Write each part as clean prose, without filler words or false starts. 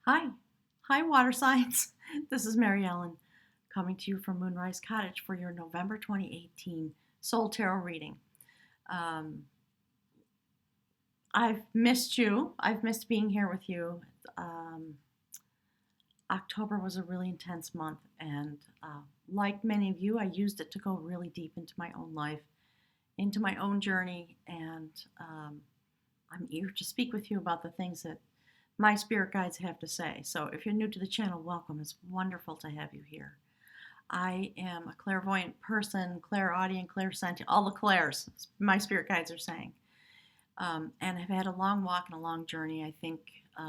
Hi. Hi, water signs. This is Mary Ellen coming to you from Moonrise Cottage for your November 2018 Soul Tarot reading. Um, I've missed you. I've missed being here with you. Um, October was a really intense month, and like many of you, I used it to go really deep into my own life, into my own journey, and I'm eager to speak with you about the things that my spirit guides have to say. So if you're new to the channel, welcome. It's wonderful to have you here. I am a clairvoyant person, clairaudient, clairsentient, all the clairs, my spirit guides are saying. And I've had a long walk and a long journey, I think.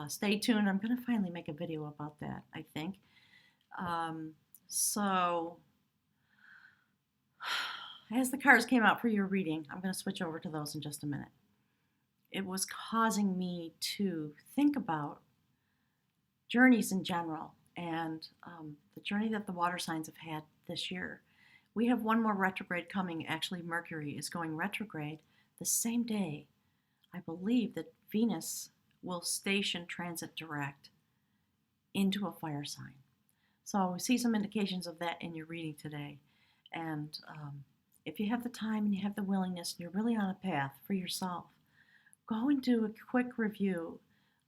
Stay tuned. I'm going to finally make a video about that, I think. Um, so, as the cards came out for your reading, I'm going to switch over to those in just a minute. It was causing me to think about journeys in general and the journey that the water signs have had this year. We have one more retrograde coming. Actually, Mercury is going retrograde the same day. I believe that Venus will station transit direct into a fire sign. So we see some indications of that in your reading today. And if you have the time and you have the willingness and you're really on a path for yourself, go and do a quick review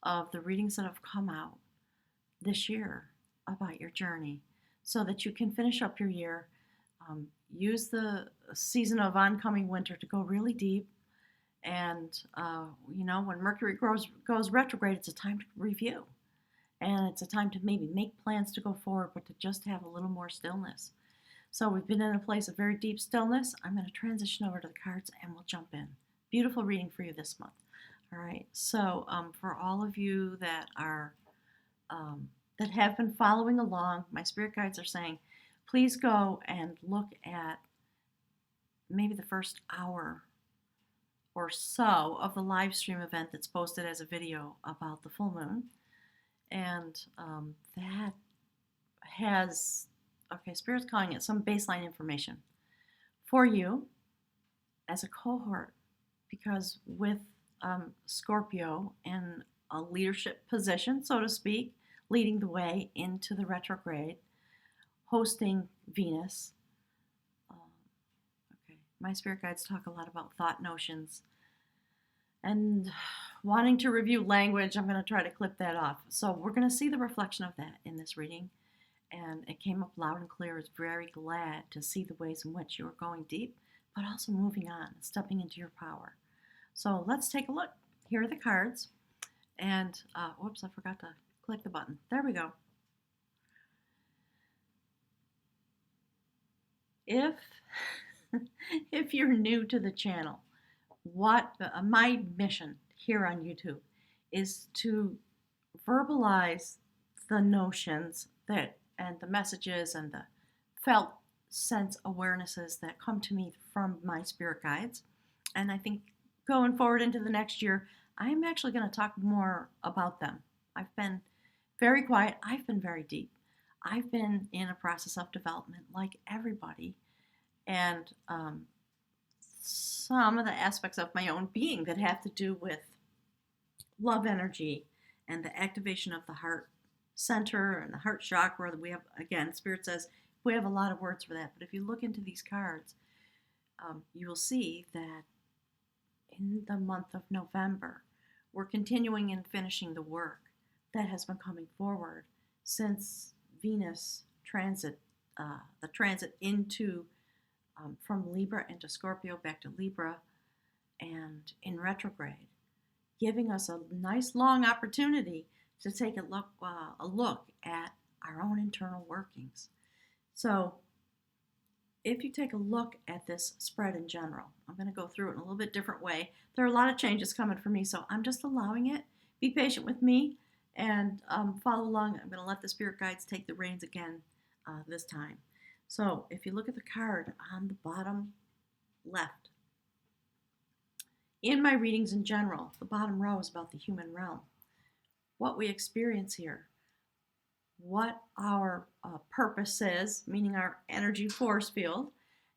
of the readings that have come out this year about your journey so that you can finish up your year. Use the season of oncoming winter to go really deep. And, when Mercury goes retrograde, it's a time to review. And it's a time to maybe make plans to go forward, but to just have a little more stillness. So we've been in a place of very deep stillness. I'm going to transition over to the cards and we'll jump in. Beautiful reading for you this month. All right. So for all of you that are that have been following along, my spirit guides are saying, please go and look at maybe the first hour or so of the live stream event that's posted as a video about the full moon. And that has, Spirit's calling it some baseline information for you as a cohort, because with Scorpio in a leadership position, so to speak, leading the way into the retrograde, hosting Venus. My spirit guides talk a lot about thought notions and wanting to review language. I'm going to try to clip that off. So we're going to see the reflection of that in this reading. And it came up loud and clear. I was very glad to see the ways in which you were going deep, but also moving on, stepping into your power. So let's take a look. Here are the cards. And, whoops, I forgot to click the button. There we go. If you're new to the channel, what my mission here on YouTube is to verbalize the notions that and the messages and the felt sense awarenesses that come to me from my spirit guides. And I think going forward into the next year, I'm actually going to talk more about them. I've been very quiet. I've been very deep. I've been in a process of development like everybody. And some of the aspects of my own being that have to do with love energy and the activation of the heart center and the heart chakra. We have, again, Spirit says we have a lot of words for that. But if you look into these cards, you will see that in the month of November, we're continuing and finishing the work that has been coming forward since Venus transit, the transit into from Libra into Scorpio, back to Libra, and in retrograde, giving us a nice long opportunity to take a look at our own internal workings. So if you take a look at this spread in general, I'm going to go through it in a little bit different way. There are a lot of changes coming for me, so I'm just allowing it. Be patient with me and follow along. I'm going to let the spirit guides take the reins again this time. So if you look at the card on the bottom left, in my readings in general, the bottom row is about the human realm, what we experience here, what our purpose is, meaning our energy force field,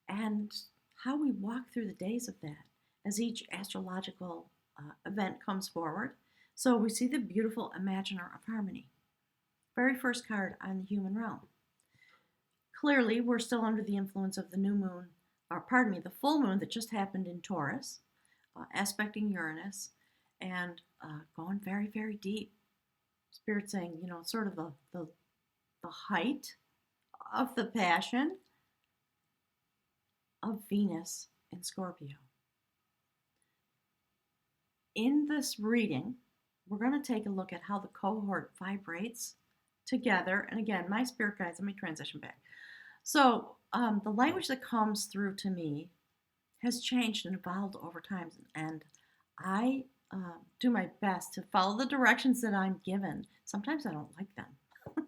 and how we walk through the days of that as each astrological event comes forward. So we see the beautiful imaginer of harmony. very first card on the human realm. Clearly, we're still under the influence of the new moon, or pardon me, the full moon that just happened in Taurus, aspecting Uranus, and going very, very deep. Spirit saying, sort of the height of the passion of Venus in Scorpio. In this reading, we're going to take a look at how the cohort vibrates together. And again, my spirit guides, let me transition back. So the language that comes through to me has changed and evolved over time. And I do my best to follow the directions that I'm given. Sometimes I don't like them,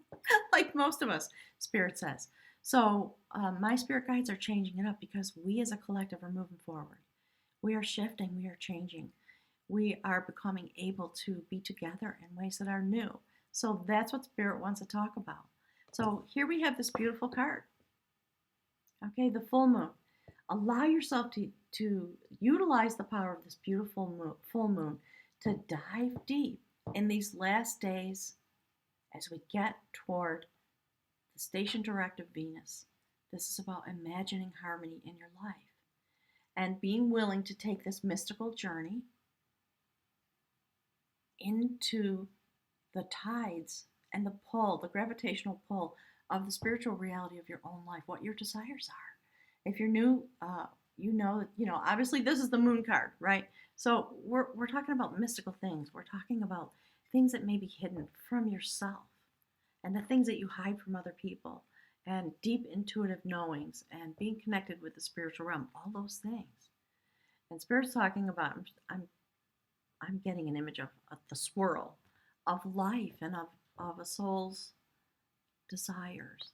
like most of us, Spirit says. So my spirit guides are changing it up because we as a collective are moving forward. We are shifting, we are changing. We are becoming able to be together in ways that are new. So that's what Spirit wants to talk about. So here we have this beautiful card. Okay, the full moon. Allow yourself to utilize the power of this beautiful full moon to dive deep in these last days as we get toward the station direct of Venus. This is about imagining harmony in your life and being willing to take this mystical journey into the tides and the pull, the gravitational pull of the spiritual reality of your own life, what your desires are. If you're new, obviously this is the moon card, right? So we're talking about mystical things. We're talking about things that may be hidden from yourself and the things that you hide from other people and deep intuitive knowings and being connected with the spiritual realm, all those things. And Spirit's talking about, I'm getting an image of the swirl of life and of a soul's desires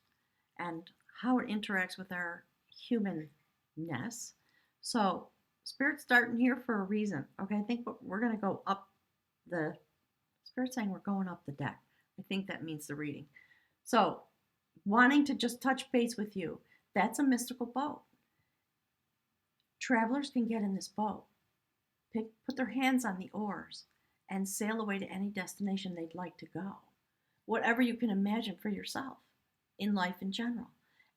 and how it interacts with our humanness. So Spirit's starting here for a reason. Okay, I think we're going to go up the, Spirit's saying we're going up the deck. I think that means the reading. So wanting to just touch base with you, that's a mystical boat. Travelers can get in this boat, put their hands on the oars, and sail away to any destination they'd like to go. Whatever you can imagine for yourself in life in general.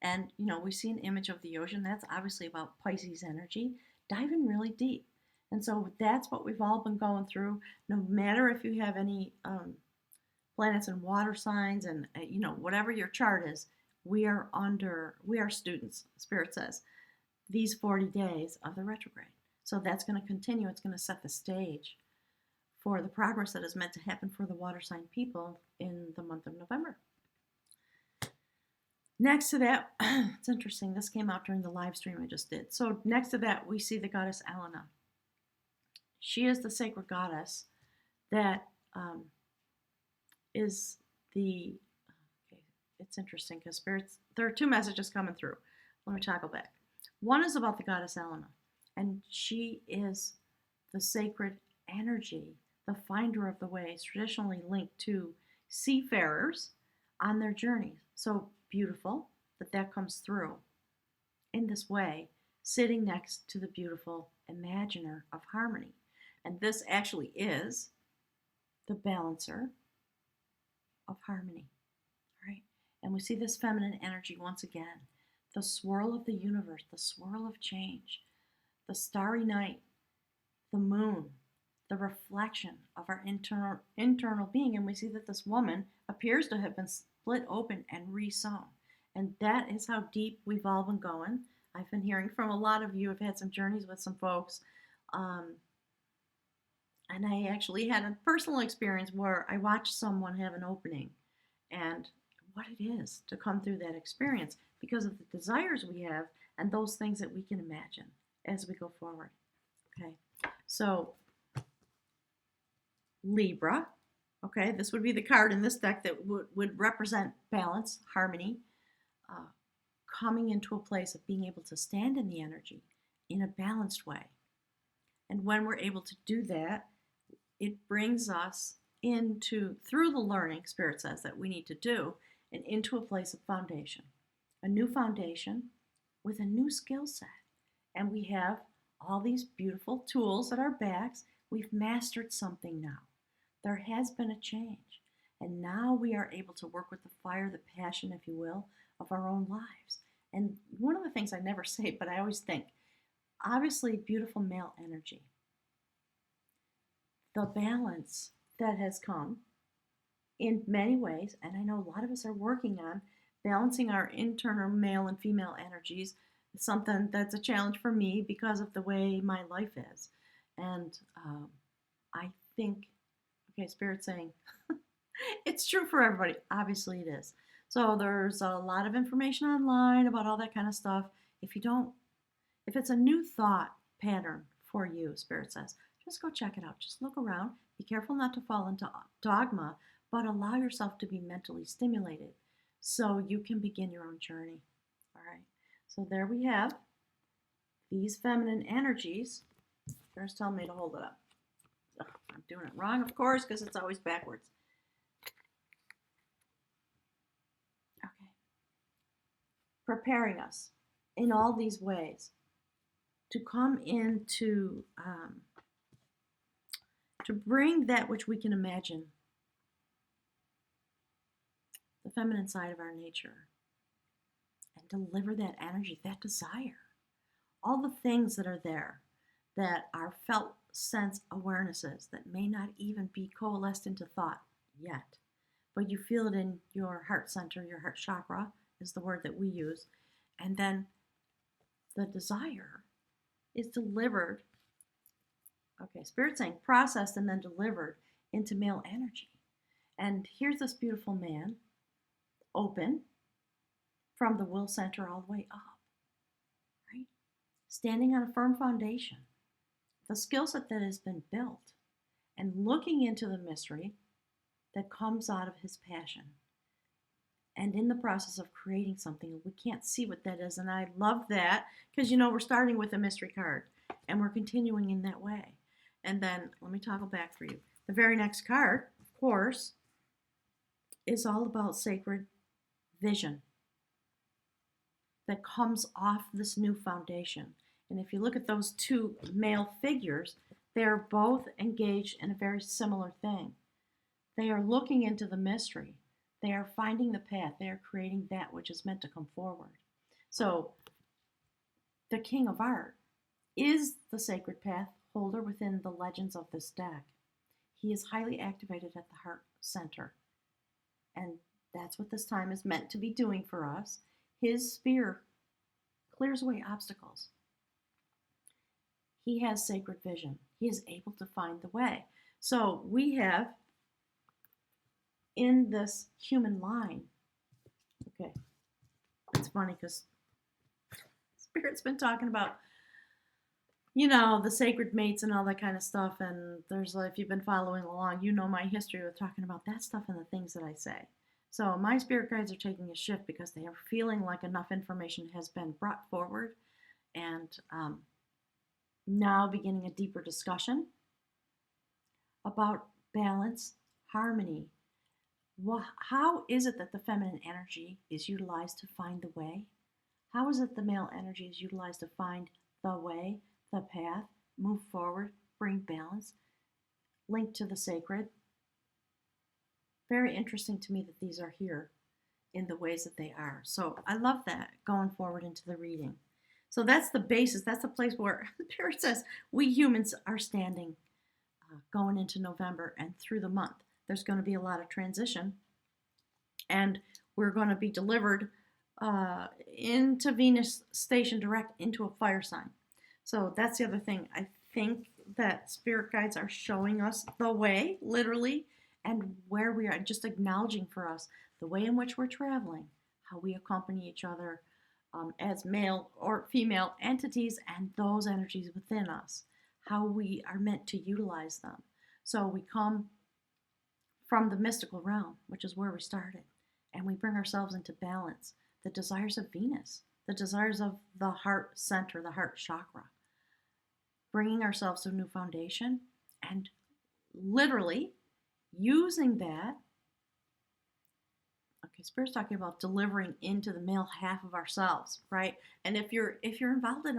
And, we see an image of the ocean. That's obviously about Pisces energy, diving really deep. And so that's what we've all been going through. No matter if you have any planets and water signs and, whatever your chart is, we are students, Spirit says, these 40 days of the retrograde. So that's going to continue. It's going to set the stage for the progress that is meant to happen for the water sign people in the month of November. Next to that, it's interesting, this came out during the live stream I just did. So next to that, we see the goddess Elena. She is the sacred goddess that is the, okay, it's interesting because spirits, there are two messages coming through. Let me toggle back. One is about the goddess Elena, and she is the sacred energy, the finder of the ways, traditionally linked to seafarers on their journeys. So beautiful that comes through in this way, sitting next to the beautiful imaginer of harmony. And this actually is the balancer of harmony, right? And we see this feminine energy once again, the swirl of the universe, the swirl of change, the starry night, the moon, the reflection of our internal being. And we see that this woman appears to have been split open and re-sewn. And that is how deep we've all been going. I've been hearing from a lot of you. I've had some journeys with some folks. And I actually had a personal experience where I watched someone have an opening and what it is to come through that experience because of the desires we have and those things that we can imagine as we go forward. Okay, so Libra, okay, this would be the card in this deck that would represent balance, harmony, coming into a place of being able to stand in the energy in a balanced way. And when we're able to do that, it brings us through the learning, Spirit says, that we need to do, and into a place of foundation. A new foundation with a new skill set. And we have all these beautiful tools at our backs. We've mastered something now. There has been a change. And now we are able to work with the fire, the passion, if you will, of our own lives. And one of the things I never say, but I always think, obviously, beautiful male energy, the balance that has come in many ways, and I know a lot of us are working on balancing our internal male and female energies. It's something that's a challenge for me because of the way my life is. And I think, okay, Spirit's saying it's true for everybody. Obviously, it is. So there's a lot of information online about all that kind of stuff. If you don't, if it's a new thought pattern for you, Spirit says, just go check it out. Just look around. Be careful not to fall into dogma, but allow yourself to be mentally stimulated so you can begin your own journey. All right. So there we have these feminine energies. Spirit's telling me to hold it up. Ugh, I'm doing it wrong, of course, because it's always backwards. Okay. Preparing us in all these ways to come into, to bring that which we can imagine, the feminine side of our nature, and deliver that energy, that desire. All the things that are there that are felt sense awarenesses that may not even be coalesced into thought yet, but you feel it in your heart center, your heart chakra is the word that we use, and then the desire is delivered. Okay, Spirit's saying processed and then delivered into male energy. And here's this beautiful man, open from the will center all the way up, right? Standing on a firm foundation, the skill set that has been built, and looking into the mystery that comes out of his passion. And in the process of creating something, we can't see what that is. And I love that because, you know, we're starting with a mystery card and we're continuing in that way. And then let me toggle back for you. The very next card, of course, is all about sacred vision that comes off this new foundation. And if you look at those two male figures, they're both engaged in a very similar thing. They are looking into the mystery. They are finding the path. They are creating that which is meant to come forward. So the King of Art is the sacred path holder within the legends of this deck. He is highly activated at the heart center. And that's what this time is meant to be doing for us. His spear clears away obstacles. He has sacred vision. He is able to find the way. So we have in this human line, okay, it's funny because Spirit's been talking about, you know, the sacred mates and all that kind of stuff. And there's, if you've been following along, you know my history with talking about that stuff and the things that I say. So my spirit guides are taking a shift because they are feeling like enough information has been brought forward, and now beginning a deeper discussion about balance, harmony. Well, how is it that the feminine energy is utilized to find the way? How is it the male energy is utilized to find the way, the path, move forward, bring balance, link to the sacred? Very interesting to me that these are here in the ways that they are. So I love that going forward into the reading. So that's the basis. That's the place where Spirit says we humans are standing going into November and through the month. There's going to be a lot of transition, and we're going to be delivered into Venus station direct into a fire sign. So that's the other thing. I think that spirit guides are showing us the way, literally, and where we are, just acknowledging for us the way in which we're traveling, how we accompany each other as male or female entities, and those energies within us, how we are meant to utilize them. So we come from the mystical realm, which is where we started, and we bring ourselves into balance, the desires of Venus, the desires of the heart center, the heart chakra, bringing ourselves to a new foundation, and literally using that. Okay, Spirit's talking about delivering into the male half of ourselves, right? And if you're involved in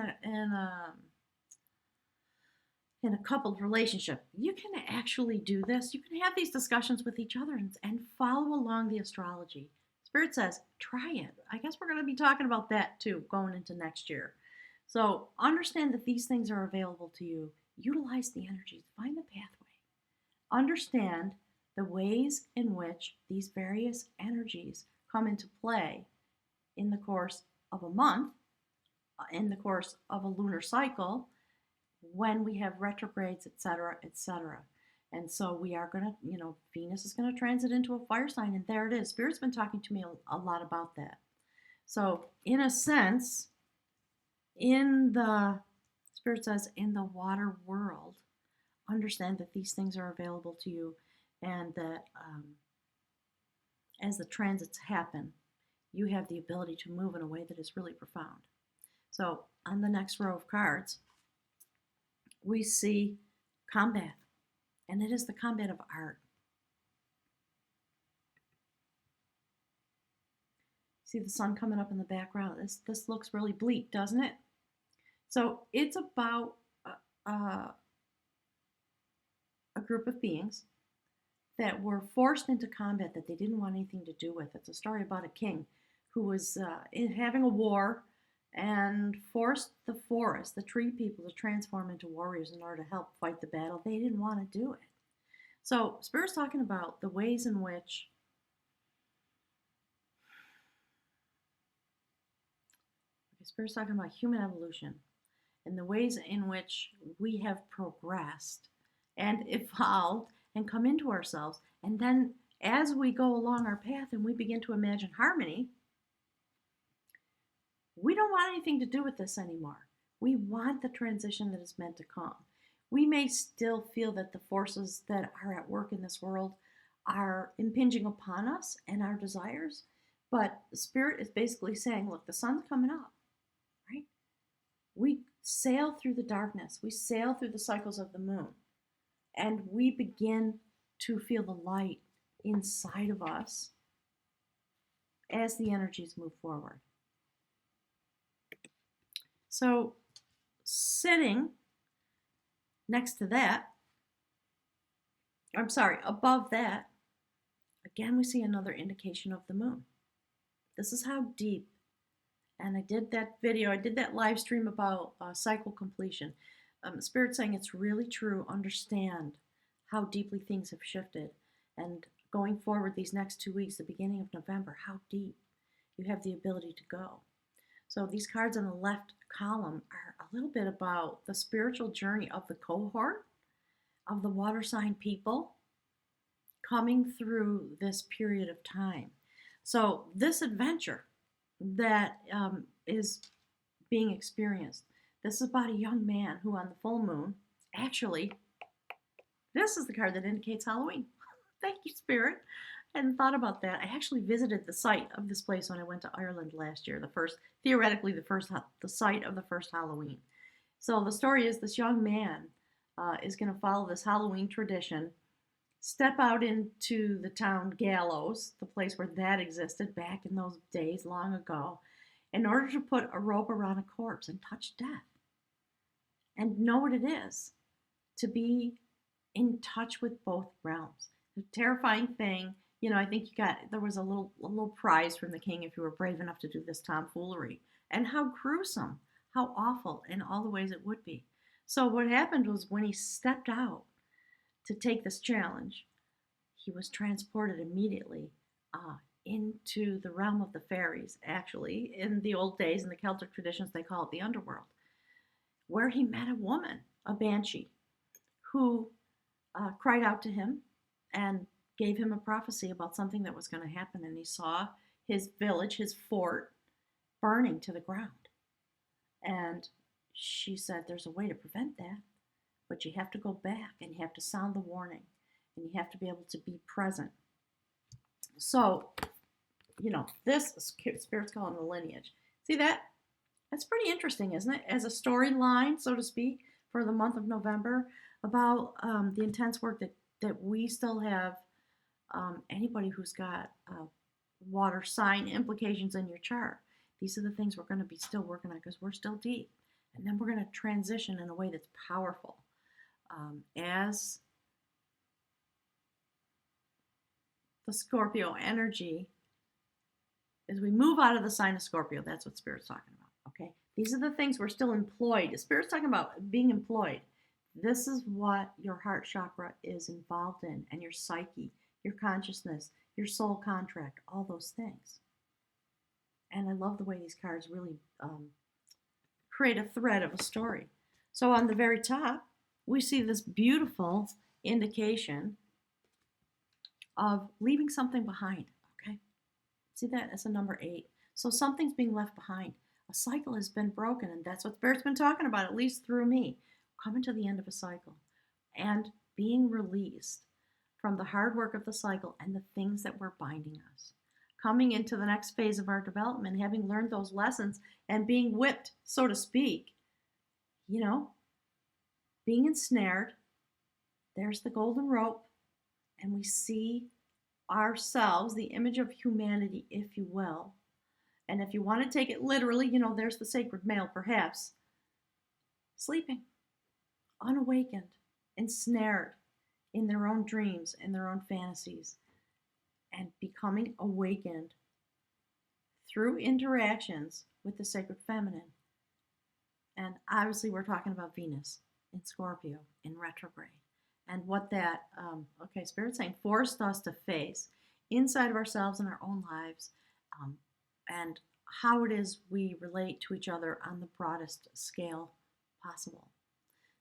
in a coupled relationship, you can actually do this. You can have these discussions with each other and follow along the astrology. Spirit says, try it. I guess we're going to be talking about that too going into next year. So understand that these things are available to you. Utilize the energies, find the pathway. Understand the ways in which these various energies come into play in the course of a month, in the course of a lunar cycle, when we have retrogrades, etc., etc. And so we are going to, Venus is going to transit into a fire sign, and there it is. Spirit's been talking to me a lot about that. So, in a sense, Spirit says, in the water world, understand that these things are available to you, and that as the transits happen, you have the ability to move in a way that is really profound. So, on the next row of cards, we see combat, and it is the combat of art. See the sun coming up in the background. This looks really bleak, doesn't it? So it's about a group of beings that were forced into combat that they didn't want anything to do with. It's a story about a king who was having a war and forced the forest, the tree people, to transform into warriors in order to help fight the battle. They didn't want to do it. So Spirit's talking about the ways in which Spirit's talking about human evolution and the ways in which we have progressed and evolved and come into ourselves. And then as we go along our path and we begin to imagine harmony, we don't want anything to do with this anymore. We want the transition that is meant to come. We may still feel that the forces that are at work in this world are impinging upon us and our desires, but Spirit is basically saying, look, the sun's coming up, right? We sail through the darkness. We sail through the cycles of the moon, and we begin to feel the light inside of us as the energies move forward. So sitting next to that, above that, again, we see another indication of the moon. This is how deep, and I did that live stream about cycle completion. Spirit saying it's really true. Understand how deeply things have shifted. And going forward these next 2 weeks, the beginning of November, how deep you have the ability to go. So these cards on the left column are a little bit about the spiritual journey of the cohort of the water sign people coming through this period of time. So this adventure that is being experienced, this is about a young man who on the full moon, actually, this is the card that indicates Halloween. Thank you, Spirit. I hadn't thought about that. I actually visited the site of this place when I went to Ireland last year, the site of the first Halloween. So the story is this young man is going to follow this Halloween tradition, step out into the town gallows, the place where that existed back in those days long ago, in order to put a rope around a corpse and touch death and know what it is to be in touch with both realms. A terrifying thing. I think there was a little prize from the king if you were brave enough to do this tomfoolery. And how gruesome, how awful in all the ways it would be. So what happened was when he stepped out to take this challenge, he was transported immediately into the realm of the fairies. Actually, in the old days, in the Celtic traditions, they call it the underworld, where he met a woman, a banshee, who cried out to him and gave him a prophecy about something that was going to happen. And he saw his village, his fort, burning to the ground. And she said, there's a way to prevent that, but you have to go back and you have to sound the warning and you have to be able to be present. So, this Spirit's calling the lineage. See that? That's pretty interesting, isn't it? As a storyline, so to speak, for the month of November, about the intense work that we still have. Anybody who's got water sign implications in your chart, these are the things we're going to be still working on because we're still deep. And then we're going to transition in a way that's powerful. as the Scorpio energy, as we move out of the sign of Scorpio, that's what Spirit's talking about, okay? These are the things we're still employed. Spirit's talking about being employed. This is what your heart chakra is involved in, and your psyche, your consciousness, your soul contract, all those things. And I love the way these cards really create a thread of a story. So on the very top, we see this beautiful indication of leaving something behind, okay? See that as a number 8. So something's being left behind. A cycle has been broken, and that's what Spirit's been talking about, at least through me. Coming to the end of a cycle and being released from the hard work of the cycle and the things that were binding us. Coming into the next phase of our development, having learned those lessons and being whipped, so to speak, being ensnared. There's the golden rope, and we see ourselves, the image of humanity, if you will. And if you want to take it literally, there's the sacred male, perhaps, sleeping, unawakened, ensnared in their own dreams and their own fantasies, and becoming awakened through interactions with the sacred feminine. And obviously we're talking about Venus in Scorpio in retrograde. And what that, Spirit's saying, forced us to face inside of ourselves and our own lives, and how it is we relate to each other on the broadest scale possible.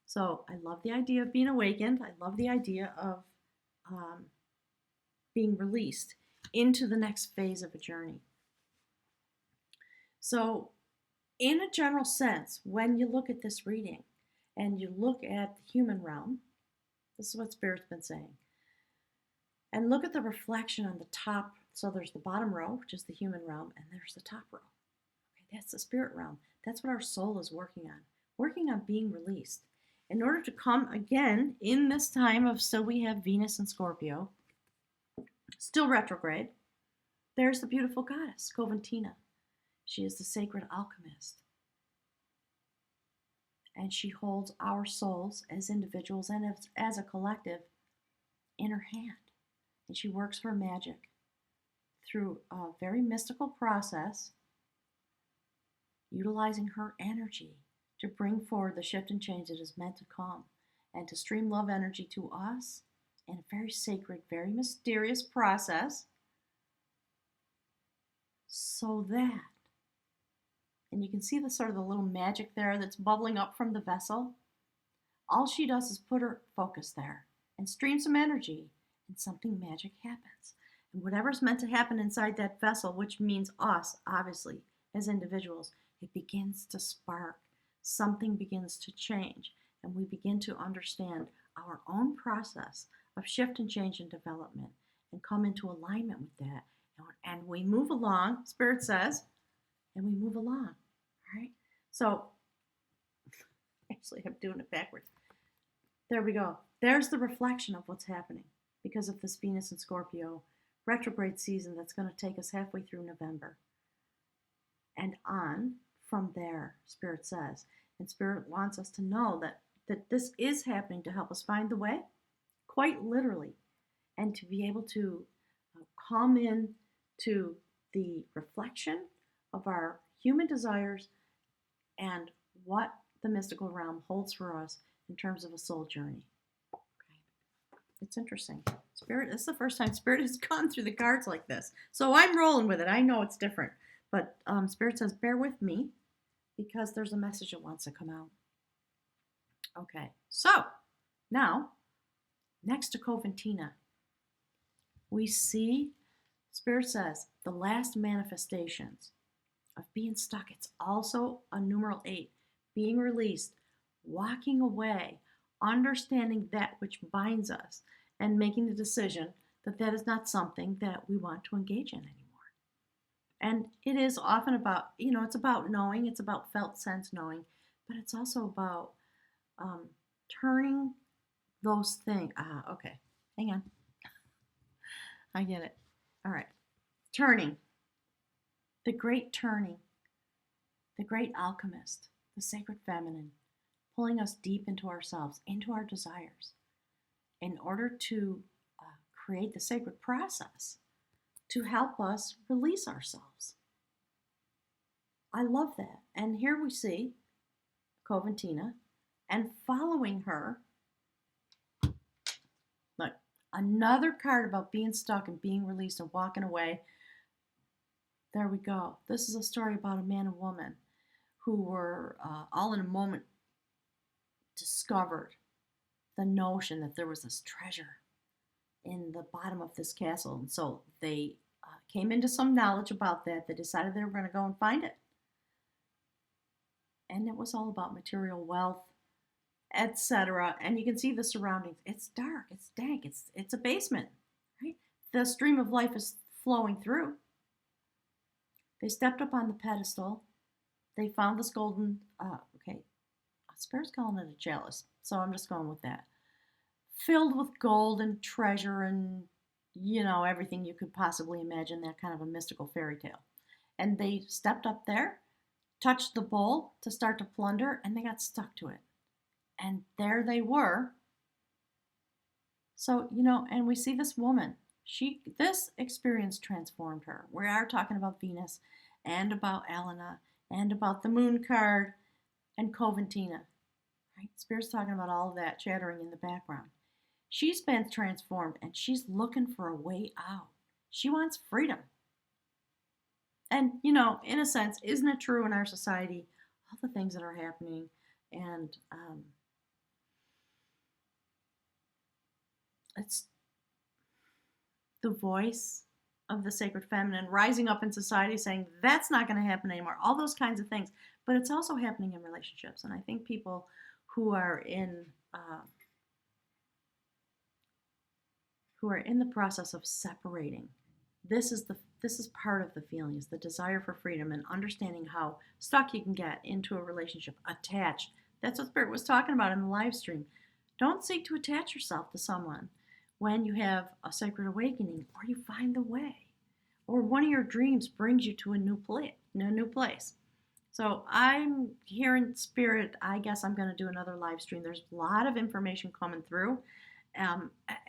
So I love the idea of being awakened. I love the idea of being released into the next phase of a journey. So in a general sense, when you look at this reading and you look at the human realm, this is what Spirit's been saying, and look at the reflection on the top. So there's the bottom row, which is the human realm, and there's the top row. Okay, that's the spirit realm. That's what our soul is working on being released. In order to come again in this time of, still we have Venus and Scorpio, still retrograde, there's the beautiful goddess, Coventina. She is the sacred alchemist. And she holds our souls as individuals and as a collective in her hand. And she works her magic through a very mystical process, utilizing her energy to bring forward the shift and change that is meant to come, and to stream love energy to us in a very sacred, very mysterious process, so that, and you can see the sort of the little magic there that's bubbling up from the vessel. All she does is put her focus there and stream some energy, and something magic happens. And whatever's meant to happen inside that vessel, which means us, obviously, as individuals, it begins to spark. Something begins to change, and we begin to understand our own process of shift and change and development, and come into alignment with that. And we move along, Spirit says, and we move along. All right? So, actually, I'm doing it backwards. There we go. There's the reflection of what's happening because of this Venus and Scorpio retrograde season that's going to take us halfway through November. And on from there, Spirit says. And Spirit wants us to know that this is happening to help us find the way, quite literally, and to be able to come in to the reflection of our human desires and what the mystical realm holds for us in terms of a soul journey. Okay. It's interesting. Spirit, this is the first time Spirit has gone through the cards like this. So I'm rolling with it. I know it's different. But Spirit says, bear with me, because there's a message that wants to come out. Okay, so now, next to Coventina, we see, Spirit says, the last manifestations of being stuck. It's also a numeral 8, being released, walking away, understanding that which binds us, and making the decision that that is not something that we want to engage in anymore. And it is often about, it's about knowing, it's about felt sense knowing, but it's also about turning those things. Okay, hang on. I get it. All right. Turning. The great turning. The great alchemist. The sacred feminine. pulling us deep into ourselves, into our desires, in order to create the sacred process to help us release ourselves. I love that. And here we see Coventina, and following her, look, another card about being stuck and being released and walking away. There we go. This is a story about a man and woman who were all in a moment discovered the notion that there was this treasure in the bottom of this castle. And so they came into some knowledge about that. They decided they were going to go and find it. And it was all about material wealth, etc. And you can see the surroundings. It's dark, it's dank, it's a basement, right? The stream of life is flowing through. They stepped up on the pedestal. They found this golden, Spirit's calling it a chalice, so I'm just going with that. Filled with gold and treasure and, everything you could possibly imagine, that kind of a mystical fairy tale. And they stepped up there, touched the bowl to start to plunder, and they got stuck to it. And there they were. So, and we see this woman. This experience transformed her. We are talking about Venus and about Elena and about the moon card and Coventina. Right? Spirit's talking about all of that chattering in the background. She's been transformed and she's looking for a way out. She wants freedom. And, in a sense, isn't it true in our society, all the things that are happening and it's the voice of the sacred feminine rising up in society saying that's not going to happen anymore, all those kinds of things. But it's also happening in relationships. And I think people who are in the process of separating, this is part of the feeling, is the desire for freedom and understanding how stuck you can get into a relationship, attached. That's what Spirit was talking about in the live stream. Don't seek to attach yourself to someone when you have a sacred awakening or you find the way, or one of your dreams brings you to a new place. So I'm here in Spirit. I guess I'm going to do another live stream. There's a lot of information coming through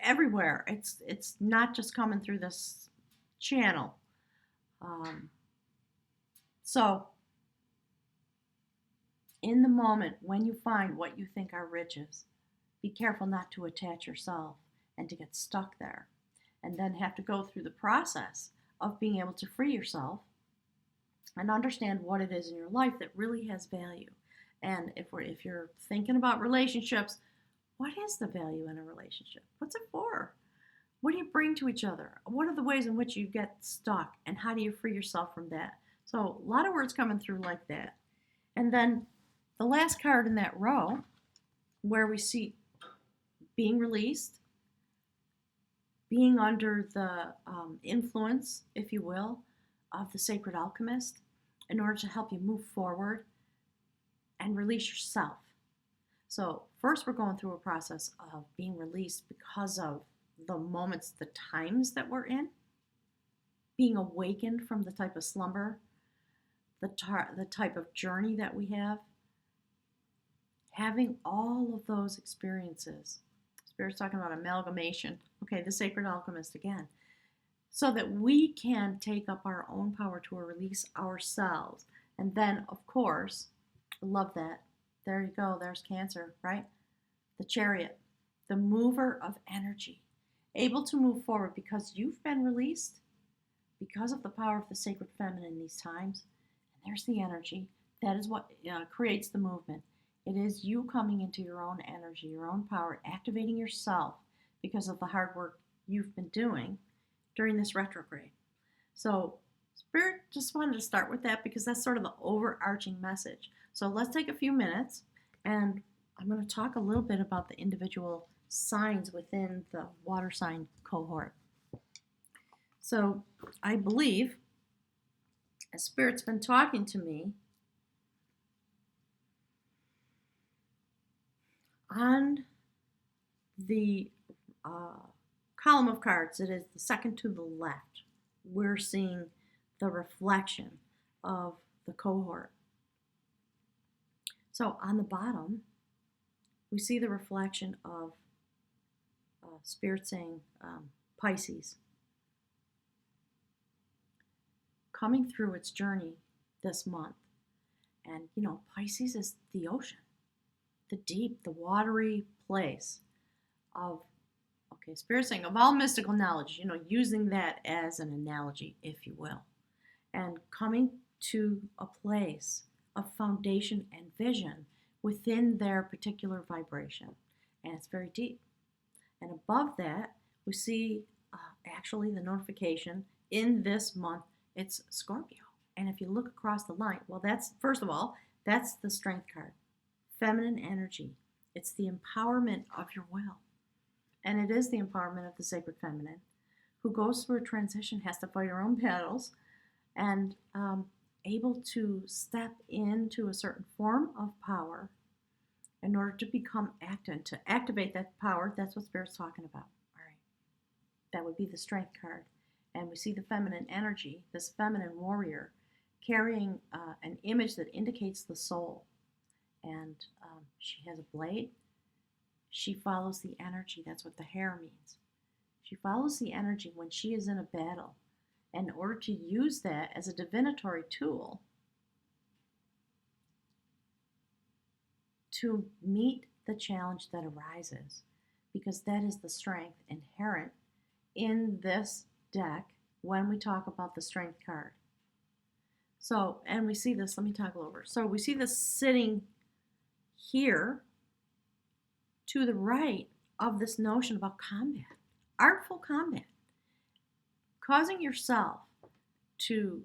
everywhere. It's not just coming through this channel. So in the moment when you find what you think are riches, be careful not to attach yourself and to get stuck there, and then have to go through the process of being able to free yourself and understand what it is in your life that really has value. And if you're thinking about relationships, what is the value in a relationship? What's it for? What do you bring to each other? What are the ways in which you get stuck, and how do you free yourself from that? So a lot of words coming through like that. And then the last card in that row, where we see being released, being under the influence, if you will, of the sacred alchemist in order to help you move forward and release yourself. So first we're going through a process of being released because of the moments, the times that we're in, being awakened from the type of slumber, the type of journey that we have, having all of those experiences. Spirit's talking about amalgamation. Okay, the sacred alchemist again. So that we can take up our own power to release ourselves. And then, of course, I love that. There you go. There's Cancer, right? The Chariot, the mover of energy, able to move forward because you've been released because of the power of the sacred feminine in these times. And there's the energy. That is what creates the movement. It is you coming into your own energy, your own power, activating yourself because of the hard work you've been doing during this retrograde. So Spirit just wanted to start with that because that's sort of the overarching message. So let's take a few minutes, and I'm going to talk a little bit about the individual signs within the water sign cohort. So I believe, as Spirit's been talking to me, on the column of cards, it is the second to the left, we're seeing the reflection of the cohort. So on the bottom, we see the reflection of Spirit saying Pisces coming through its journey this month. And, Pisces is the ocean, the deep, the watery place of, Spirit saying of all mystical knowledge, using that as an analogy, if you will, and coming to a place of foundation and vision within their particular vibration. And it's very deep. And above that, we see actually the notification in this month, it's Scorpio. And if you look across the line, well, first of all, that's the strength card, feminine energy. It's the empowerment of your will. And it is the empowerment of the sacred feminine who goes through a transition, has to fight her own battles, and able to step into a certain form of power in order to become active, to activate that power. That's what Spirit's talking about. All right. That would be the strength card. And we see the feminine energy, this feminine warrior, carrying an image that indicates the soul. And she has a blade. She follows the energy. That's what the hair means. She follows the energy when she is in a battle. And in order to use that as a divinatory tool to meet the challenge that arises, because that is the strength inherent in this deck when we talk about the strength card. So, and we see this, let me toggle over. So we see this sitting here to the right of this notion about combat, artful combat, causing yourself to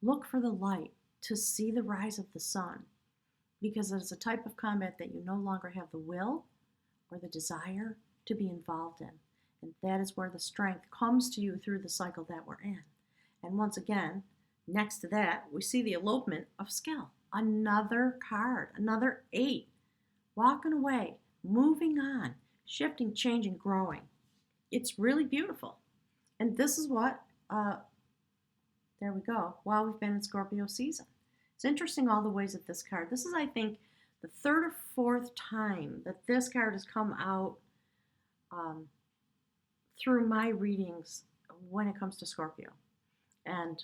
look for the light, to see the rise of the sun, because it is a type of combat that you no longer have the will or the desire to be involved in. And that is where the strength comes to you through the cycle that we're in. And once again, next to that, we see the elopement of skill. Another card, another 8. Walking away, moving on, shifting, changing, growing. It's really beautiful. And this is what, there we go, while we've been in Scorpio season. It's interesting all the ways that this card, this is, I think, the 3rd or 4th time that this card has come out through my readings when it comes to Scorpio. And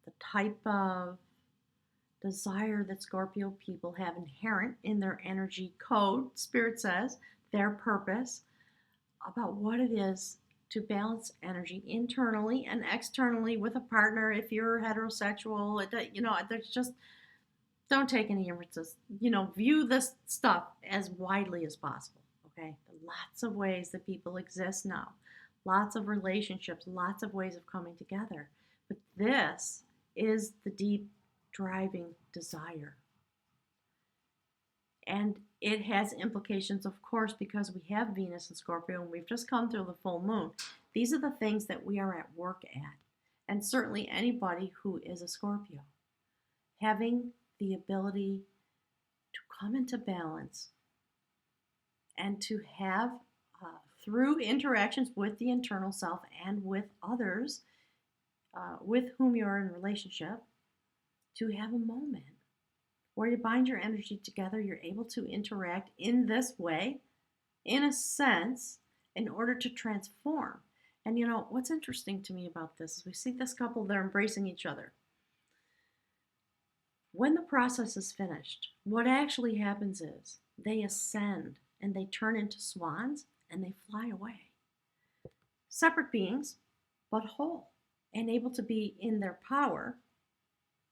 the type of desire that Scorpio people have inherent in their energy code, Spirit says, their purpose, about what it is to balance energy internally and externally with a partner. If you're heterosexual, there's just, don't take any inferences. View this stuff as widely as possible, okay? Lots of ways that people exist now. Lots of relationships, lots of ways of coming together. But this is the deep driving desire. And it has implications, of course, because we have Venus in Scorpio and we've just come through the full moon. These are the things that we are at work at. And certainly anybody who is a Scorpio, having the ability to come into balance and to have, through interactions with the internal self and with others with whom you're in relationship, to have a moment where you bind your energy together, you're able to interact in this way, in a sense, in order to transform. And what's interesting to me about this is we see this couple, they're embracing each other. When the process is finished, what actually happens is they ascend and they turn into swans and they fly away. Separate beings, but whole, and able to be in their power,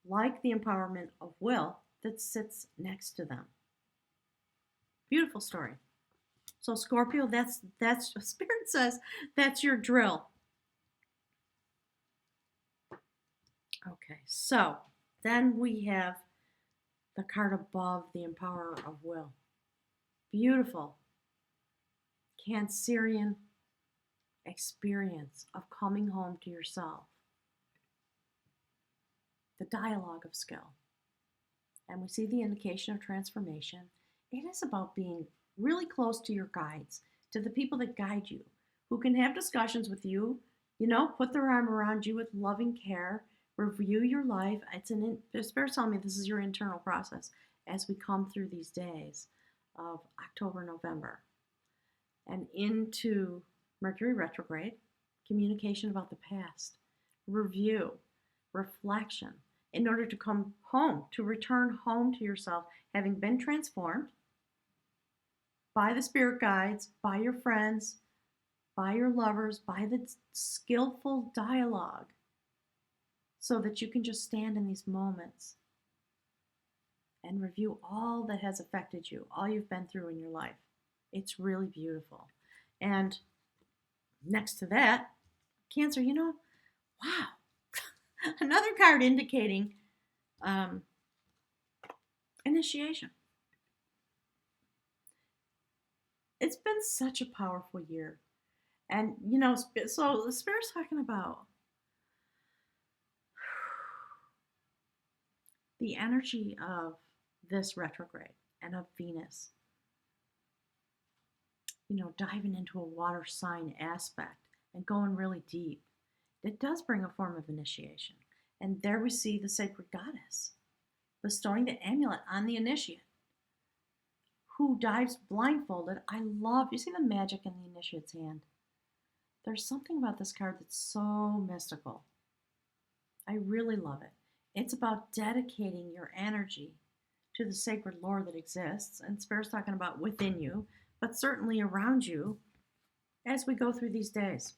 like the empowerment of will that sits next to them. Beautiful story. So Scorpio, that's Spirit says, that's your drill. Okay, so then we have the card above, the empowerer of will. Beautiful Cancerian experience of coming home to yourself. The dialogue of skill. And we see the indication of transformation. It is about being really close to your guides, to the people that guide you, who can have discussions with you, put their arm around you with loving care, review your life. Spirit's telling me this is your internal process as we come through these days. of October, November, and into Mercury retrograde, communication about the past, review, reflection, in order to come home, to return home to yourself, having been transformed by the spirit guides, by your friends, by your lovers, by the skillful dialogue, so that you can just stand in these moments and review all that has affected you, all you've been through in your life. It's really beautiful. And next to that, Cancer, wow, another card indicating initiation. It's been such a powerful year. And, so the Spirit's talking about the energy of this retrograde and of Venus, diving into a water sign aspect and going really deep. It does bring a form of initiation. And there we see the sacred goddess bestowing the amulet on the initiate who dives blindfolded. You see the magic in the initiate's hand. There's something about this card that's so mystical. I really love it. It's about dedicating your energy to the sacred lore that exists, and Spirit's talking about within you, but certainly around you as we go through these days.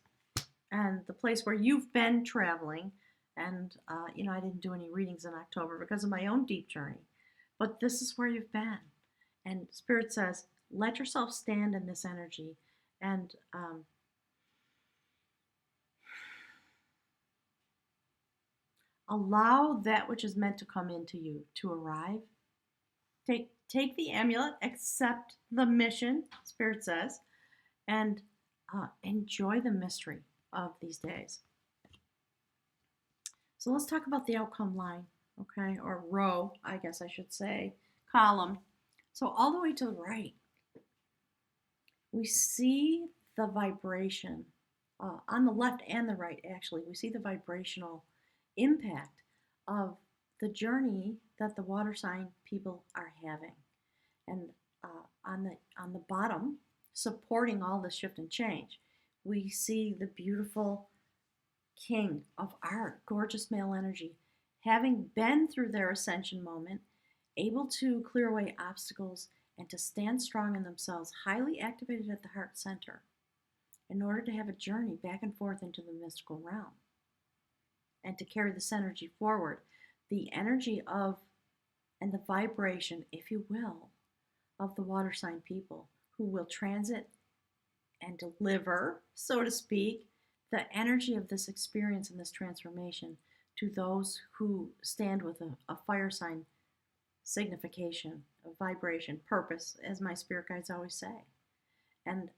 And the place where you've been traveling, and I didn't do any readings in October because of my own deep journey, but this is where you've been. And Spirit says, let yourself stand in this energy and allow that which is meant to come into you to arrive. Take the amulet, accept the mission, Spirit says, and enjoy the mystery of these days. So let's talk about the outcome line, okay, or row, I guess I should say, column. So all the way to the right, we see the vibration on the left and the right, actually. We see the vibrational impact of the journey that the water sign people are having. And on the bottom, supporting all the shift and change, we see the beautiful king of art, gorgeous male energy, having been through their ascension moment, able to clear away obstacles and to stand strong in themselves, highly activated at the heart center, in order to have a journey back and forth into the mystical realm and to carry this energy forward. The energy of, and the vibration, if you will, of the water sign people who will transit and deliver, so to speak, the energy of this experience and this transformation to those who stand with a fire sign signification, a vibration, purpose, as my spirit guides always say. And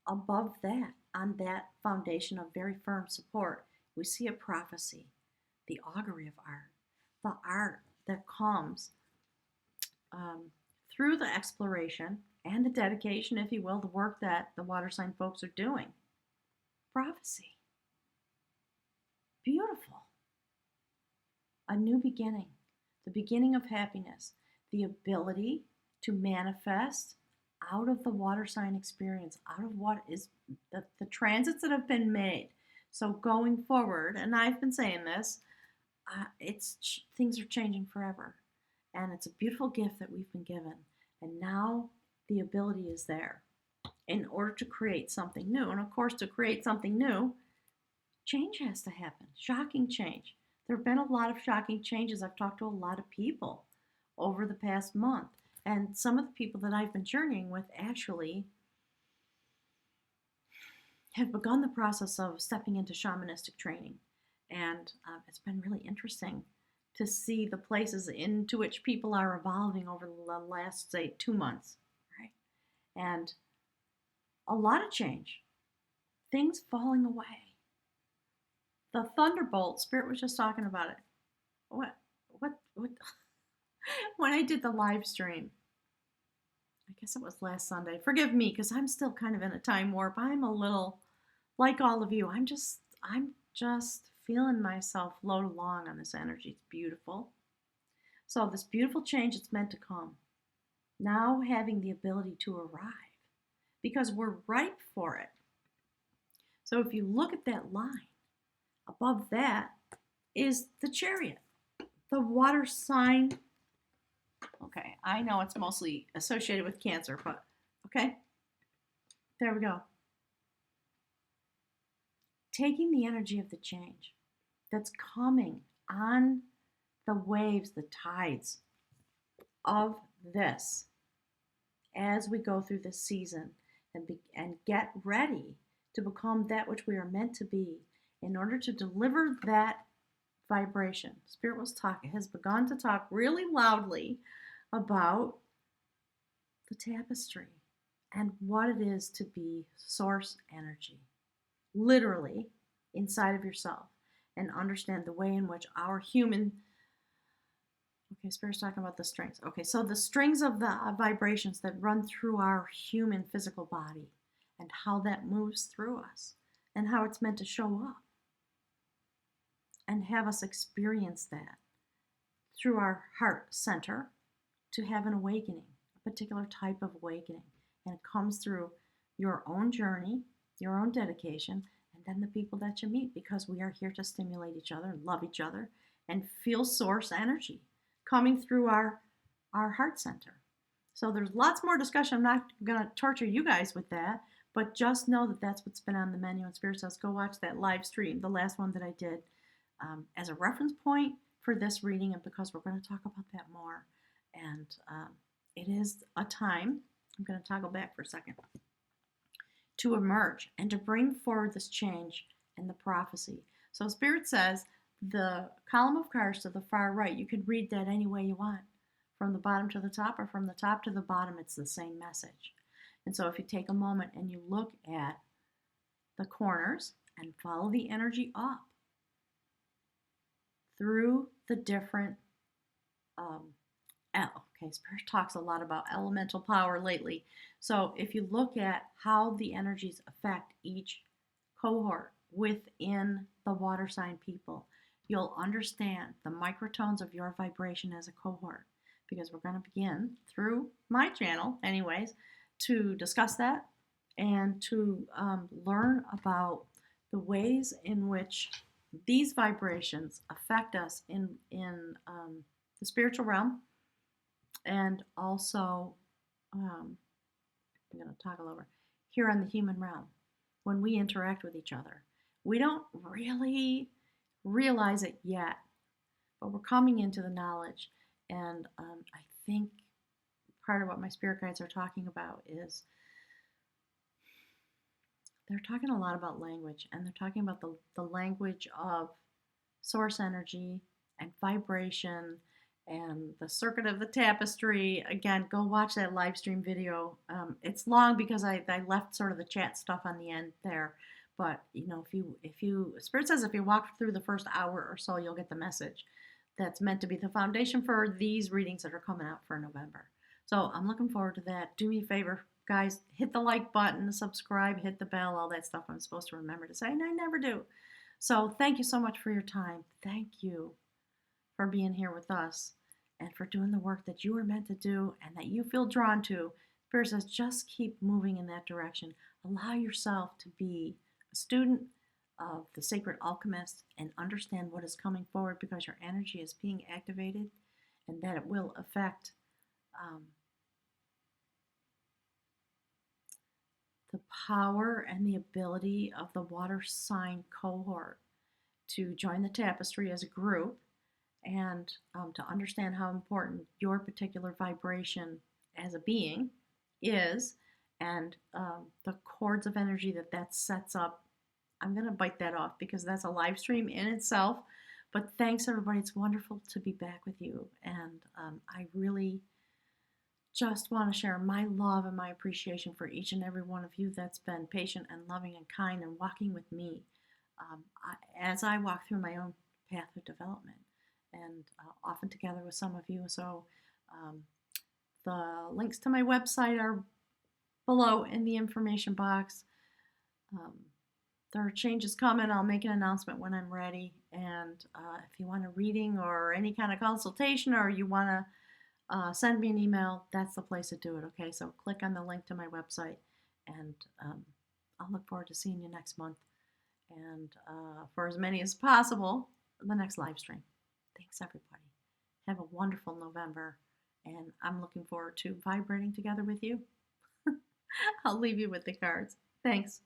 above that, on that foundation of very firm support, we see a prophecy, the augury of art, the art that comes through the exploration and the dedication, if you will, the work that the water sign folks are doing. Prophecy. Beautiful. A new beginning, the beginning of happiness, the ability to manifest out of the water sign experience, out of what is the transits that have been made. So going forward, and I've been saying this, things are changing forever. And it's a beautiful gift that we've been given. And now the ability is there in order to create something new. And of course, to create something new, change has to happen. Shocking change. There have been a lot of shocking changes. I've talked to a lot of people over the past month. And some of the people that I've been journeying with actually have begun the process of stepping into shamanistic training. And it's been really interesting to see the places into which people are evolving over the last, say, 2 months, right? And a lot of change, things falling away. The thunderbolt, Spirit was just talking about it. What, when I did the live stream, I guess it was last Sunday. Forgive me, because I'm still kind of in a time warp. I'm a little like all of you. I'm just feeling myself float along on this energy. It's beautiful. So this beautiful change, it's meant to come. now having the ability to arrive because we're ripe for it. So if you look at that line, above that is the Chariot, the water sign. Okay, I know it's mostly associated with Cancer, but okay, there we go. Taking the energy of the change that's coming on the waves, the tides of this as we go through this season and get ready to become that which we are meant to be in order to deliver that vibration. Spirit has begun to talk really loudly about the tapestry and what it is to be source energy, literally inside of yourself, and understand the way in which our human. Okay, Spirit's talking about the strings. Okay, so the strings of the vibrations that run through our human physical body and how that moves through us and how it's meant to show up and have us experience that through our heart center to have an awakening, a particular type of awakening. And it comes through your own journey, your own dedication, and then the people that you meet, because we are here to stimulate each other and love each other and feel source energy coming through our heart center. So there's lots more discussion. I'm not going to torture you guys with that, but just know that that's what's been on the menu. And Spirit says, go watch that live stream, the last one that I did, as a reference point for this reading, and because we're going to talk about that more. And it is a time, I'm going to toggle back for a second, to emerge and to bring forward this change in the prophecy. So Spirit says, the column of cards to the far right, you can read that any way you want, from the bottom to the top or from the top to the bottom. It's the same message. And so if you take a moment and you look at the corners and follow the energy up through the different okay, Spirit talks a lot about elemental power lately. So if you look at how the energies affect each cohort within the water sign people, you'll understand the microtones of your vibration as a cohort, because we're going to begin through my channel anyways to discuss that and to learn about the ways in which these vibrations affect us in the spiritual realm, and also I'm going to toggle over here on the human realm. When we interact with each other, we don't really realize it yet, but we're coming into the knowledge. And I think part of what my spirit guides are talking about is they're talking a lot about language, and they're talking about the language of source energy and vibration and the circuit of the tapestry. Again, go watch that live stream video. It's long because I left sort of the chat stuff on the end there. But if you Spirit says if you walk through the first hour or so, you'll get the message that's meant to be the foundation for these readings that are coming out for November. So I'm looking forward to that. Do me a favor, guys, hit the like button, subscribe, hit the bell, all that stuff I'm supposed to remember to say, and I never do. So thank you so much for your time. Thank you for being here with us and for doing the work that you are meant to do and that you feel drawn to. Spirit says, just keep moving in that direction. Allow yourself to be a student of the sacred alchemist and understand what is coming forward, because your energy is being activated and that it will affect the power and the ability of the water sign cohort to join the tapestry as a group, and to understand how important your particular vibration as a being is, and the cords of energy that sets up. I'm going to bite that off because that's a live stream in itself. But thanks, everybody. It's wonderful to be back with you. And I really just want to share my love and my appreciation for each and every one of you that's been patient and loving and kind and walking with me as I walk through my own path of development, and often together with some of you. So the links to my website are below in the information box. There are changes coming. I'll make an announcement when I'm ready. And if you want a reading or any kind of consultation, or you want to send me an email. That's the place to do it, okay? So click on the link to my website, and I'll look forward to seeing you next month. And for as many as possible, the next live stream. Thanks, everybody. Have a wonderful November, and I'm looking forward to vibrating together with you. I'll leave you with the cards. Thanks.